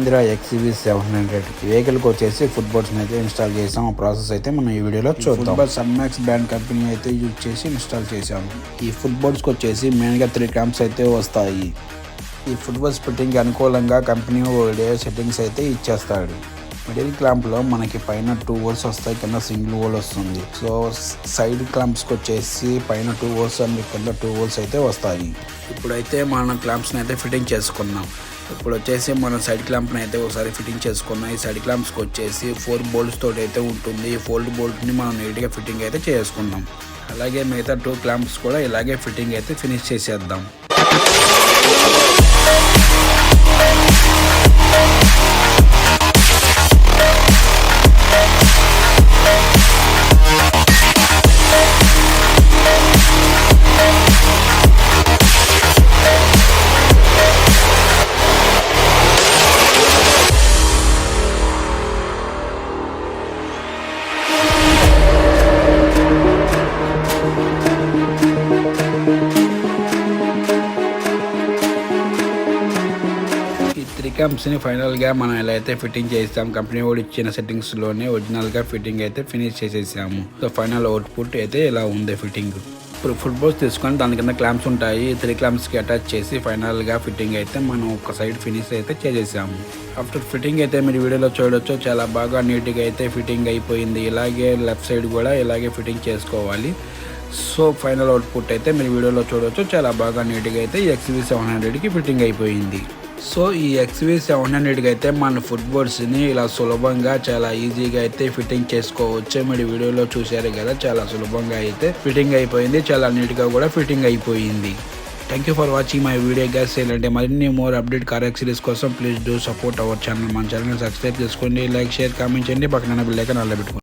Mahindra XUV 700 వెహికల్కి వచ్చేసి foot బోర్డ్స్ని అయితే ఇన్స్టాల్ చేసాం. ఆ ప్రాసెస్ అయితే మనం ఈ వీడియోలో చూద్దాం. సన్మాక్స్ బ్రాండ్ కంపెనీ అయితే యూజ్ చేసి ఇన్స్టాల్ చేసాము. ఈ ఫుట్ బోర్డ్స్కి వచ్చేసి మెయిన్గా 3 క్లాంప్స్ అయితే వస్తాయి. ఈ ఫుట్ బోర్డ్స్ ఫిట్టింగ్కి అనుకూలంగా కంపెనీ సెట్టింగ్స్ అయితే ఇచ్చేస్తాడు. మిడిల్ క్లాంప్లో మనకి పైన 2 హోల్స్ వస్తాయి, కింద సింగిల్ హోల్ వస్తుంది. సో సైడ్ క్లాంప్స్కి వచ్చేసి పైన 2 హోల్స్ అండ్ కింద 2 హోల్స్ అయితే వస్తాయి. ఇప్పుడైతే మనం క్లాంప్స్ని అయితే ఫిట్టింగ్ చేసుకున్నాం. ఇప్పుడు వచ్చేసి మనం సైడ్ క్లాంప్ని అయితే ఒకసారి ఫిట్టింగ్ చేసుకున్నాం. ఈ సైడ్ క్లాంప్స్కి వచ్చేసి 4 బోల్ట్స్ తోటి అయితే ఉంటుంది. ఈ 4 బోల్ట్ని మనం నీట్గా ఫిట్టింగ్ అయితే చేసుకున్నాం. అలాగే మిగతా 2 క్లాంప్స్ కూడా ఇలాగే ఫిట్టింగ్ అయితే ఫినిష్ చేసేద్దాం. క్లాంప్స్ని ఫైనల్గా మనం ఎలా అయితే ఫిట్టింగ్ చేస్తాం, కంపెనీ వాడు ఇచ్చిన సెట్టింగ్స్లోనే ఒరిజినల్గా ఫిట్టింగ్ అయితే ఫినిష్ చేసేసాము. సో ఫైనల్ అవుట్పుట్ అయితే ఇలా ఉంది ఫిట్టింగ్. ఇప్పుడు ఫుట్ బోర్డ్స్ తీసుకొని దాని కింద క్లాంప్స్ ఉంటాయి. 3 క్లాంప్స్కి అటాచ్ చేసి ఫైనల్గా ఫిట్టింగ్ అయితే మనం ఒక సైడ్ ఫినిష్ అయితే చేసేసాము. ఆఫ్టర్ ఫిట్టింగ్ అయితే మీరు వీడియోలో చూడొచ్చు, చాలా బాగా నీట్గా అయితే ఫిట్టింగ్ అయిపోయింది. ఇలాగే లెఫ్ట్ సైడ్ కూడా ఇలాగే ఫిట్టింగ్ చేసుకోవాలి. సో ఫైనల్ అవుట్పుట్ అయితే మీరు వీడియోలో చూడొచ్చు, చాలా బాగా నీట్గా అయితే XUV 700కి ఫిట్టింగ్ అయిపోయింది. సో ఈ XUV 700కి అయితే మన ఫుట్ బోర్డ్స్ని ఇలా సులభంగా చాలా ఈజీగా అయితే ఫిట్టింగ్ చేసుకోవచ్చు. మీరు వీడియోలో చూశారు కదా, చాలా సులభంగా అయితే ఫిట్టింగ్ అయిపోయింది. చాలా నీట్గా కూడా ఫిట్టింగ్ అయిపోయింది. Thank you for watching my video guys. ఇలాంటి మరిన్ని మోర్ అప్డేట్ కార్ సిరీస్ కోసం please do support our channel. మన ఛానల్ సబ్స్క్రైబ్ చేసుకోండి, లైక్, షేర్, కామెంట్ చేయండి, పక్కన బెల్ ఐకాన్ ఆన్లో పెట్టుకోండి.